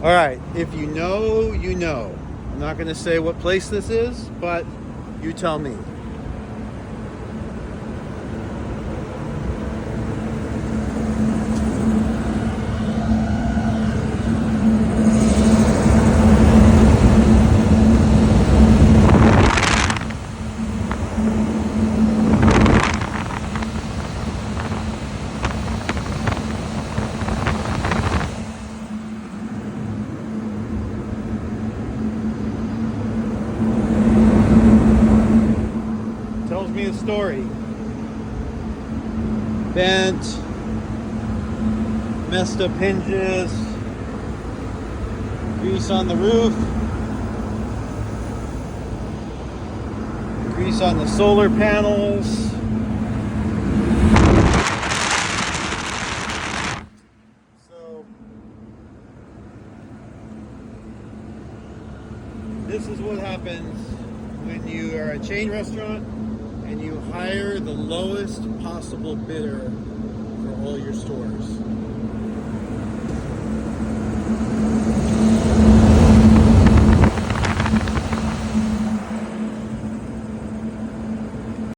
All right, if you know, you know. I'm not going to say what place this is, but you tell me. Tells me a story. Bent, messed up hinges, grease on the roof, grease on the solar panels. So this is what happens when you are a chain restaurant and you hire the lowest possible bidder for all your stores.